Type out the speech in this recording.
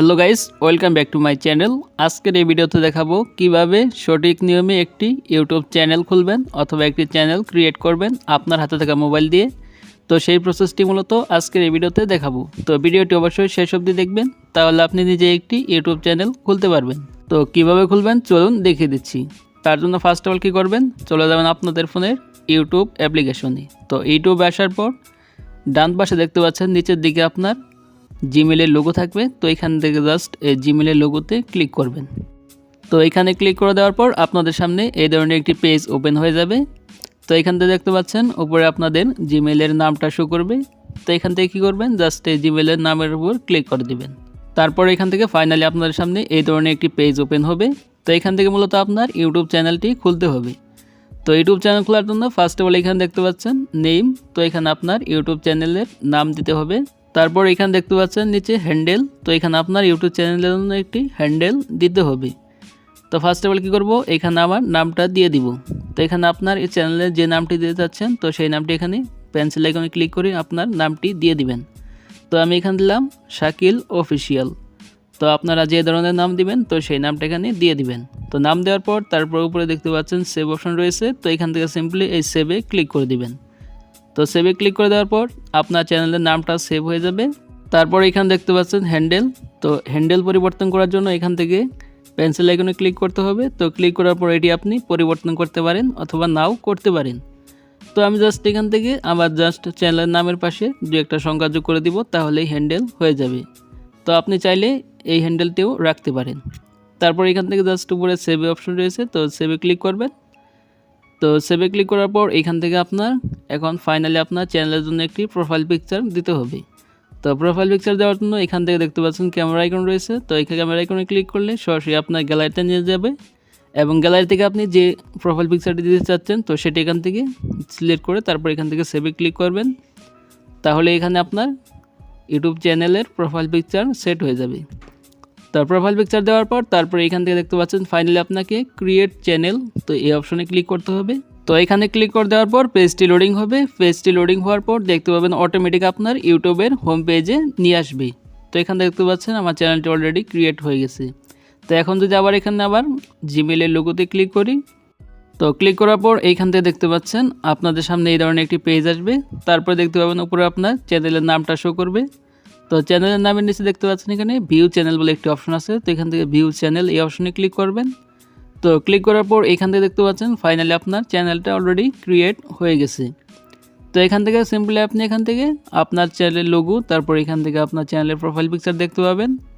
Hello guys, welcome back to my channel. আজকের এই ভিডিওতে দেখাবো কিভাবে সঠিক নিয়মে একটি ইউটিউব চ্যানেল খুলবেন অথবা একটি চ্যানেল ক্রিয়েট করবেন আপনার হাতে থাকা মোবাইল দিয়ে। তো সেই প্রসেসটি মূলত আজকের এই ভিডিওতে দেখাবো। তো ভিডিওটি অবশ্যই শেষ অবধি দেখবেন, তাহলে আপনি নিজে একটি ইউটিউব চ্যানেল খুলতে পারবেন। তো কিভাবে খুলবেন চলুন দেখিয়ে দিচ্ছি। তার জন্য ফার্স্ট অফ অল কী করবেন, চলে যাবেন আপনাদের ফোনের ইউটিউব অ্যাপ্লিকেশনে। তো ইউটিউবে আসার পর ডান পাশে দেখতে পাচ্ছেন নিচের দিকে আপনার জিমেলের লোগো থাকবে। তো এখান থেকে জাস্ট এই জিমেলের লোগোতে ক্লিক করবেন। তো এখানে ক্লিক করে দেওয়ার পর আপনাদের সামনে এই ধরনের একটি পেজ ওপেন হয়ে যাবে। তো এখান থেকে দেখতে পাচ্ছেন উপরে আপনাদের জিমেলের নামটা শো করবে। তো এখান থেকে কী করবেন, জাস্ট এই জিমেলের নামের উপর ক্লিক করে দিবেন। তারপর এখান থেকে ফাইনালি আপনাদের সামনে এই ধরনের একটি পেজ ওপেন হবে। তো এখান থেকে মূলত আপনার ইউটিউব চ্যানেলটি খুলতে হবে। তো ইউটিউব চ্যানেল খোলার জন্য ফার্স্ট অফ অল এখানে দেখতে পাচ্ছেন নেম। তো এখানে আপনার ইউটিউব চ্যানেলের নাম দিতে হবে। তারপর এখানে দেখতে পাচ্ছেন নিচে হ্যান্ডেল। তো এখানে আপনার ইউটিউব চ্যানেলের জন্য একটি হ্যান্ডেল দিতে হবে। তো ফার্স্ট অফ অল কী করবো, এখানে আমার নামটা দিয়ে দিব। তো এখানে আপনার এই চ্যানেলের যে নামটি দিতে চাচ্ছেন, তো সেই নামটি এখানে পেন্সিল আইকনে ক্লিক করে আপনার নামটি দিয়ে দিবেন। তো আমি এখানে দিলাম শাকিল অফিসিয়াল। তো আপনারা যে ধরনের নাম দিবেন, তো সেই নামটা এখানে দিয়ে দিবেন। তো নাম দেওয়ার পর তারপর উপরে দেখতে পাচ্ছেন সেভ অপশন রয়েছে। তো এখান থেকে সিম্পলি এই সেভে ক্লিক করে দিবেন। তো সেভে ক্লিক করে দেওয়ার পর আপনার চ্যানেলের নামটা সেভ হয়ে যাবে। তারপর এখানে দেখতে পাচ্ছেন হ্যান্ডেল। তো হ্যান্ডেল পরিবর্তন করার জন্য এখান থেকে পেন্সিল আইকনে ক্লিক করতে হবে। তো ক্লিক করার পর এটি আপনি পরিবর্তন করতে পারেন অথবা নাও করতে পারেন। তো আমি জাস্ট এখান থেকে আমার জাস্ট চ্যানেলের নামের পাশে দু একটা সংখ্যা যোগ করে দিব, তাহলেই হ্যান্ডেল হয়ে যাবে। তো আপনি চাইলে এই হ্যান্ডেলটিও রাখতে পারেন। তারপর এখান থেকে জাস্ট উপরে সেভে অপশন রয়েছে। তো সেভে ক্লিক করবেন। তো সেভে ক্লিক করার পর এখান থেকে আপনার এখন ফাইনালি আপনার চ্যানেলের জন্য একটি প্রোফাইল পিকচার দিতে হবে। তো প্রোফাইল পিকচার দেওয়ার জন্য এখান থেকে দেখতে পাচ্ছেন ক্যামেরা আইকন রয়েছে। তো এই ক্যামেরা আইকনে ক্লিক করলে সরাসরি আপনার গ্যালারিতে নিয়ে যাবে এবং গ্যালারি থেকে আপনি যে প্রোফাইল পিকচারটি দিতে চাচ্ছেন, তো সেটি এখান থেকে সিলেক্ট করে তারপর এখান থেকে সেভে ক্লিক করবেন। তাহলে এখানে আপনার ইউটিউব চ্যানেলের প্রোফাইল পিকচার সেট হয়ে যাবে। তো প্রোফাইল পিকচার দেওয়ার পর তারপর এখান থেকে দেখতে পাচ্ছেন ফাইনালি আপনাকে ক্রিয়েট চ্যানেল, তো এই অপশনে ক্লিক করতে হবে। তো এখানে ক্লিক করে দেওয়ার পর পেজটি লোডিং হবে। পেজটি লোডিং হওয়ার পর দেখতে পাবেন অটোমেটিক আপনার ইউটিউবের হোম পেজে নিয়ে আসবে। তো এখানে দেখতে পাচ্ছেন আমার চ্যানেলটি অলরেডি ক্রিয়েট হয়ে গেছে। তো এখন যদি আবার এখানে আবার জিমেলের লোগোতে ক্লিক করি, তো ক্লিক করার পর এইখান থেকে দেখতে পাচ্ছেন আপনাদের সামনে এই ধরনের একটি পেজ আসবে। তারপরে দেখতে পাবেন উপরে আপনার চ্যানেলের নামটা শো করবে। তো চ্যানেলের নামের নিচে দেখতে পাচ্ছেন এখানে ভিউ চ্যানেল বলে একটি অপশন আছে। তো এখান থেকে ভিউ চ্যানেল এই অপশনে ক্লিক করবেন। তো ক্লিক করার পর এখান থেকে দেখতে পাচ্ছেন ফাইনালি আপনার চ্যানেলটা অলরেডি ক্রিয়েট হয়ে গেছে। তো এখান থেকে সিম্পলি আপনি এখান থেকে আপনার চ্যানেলের লোগো, তারপর এখান থেকে আপনার চ্যানেলের প্রোফাইল পিকচার দেখতে পাবেন।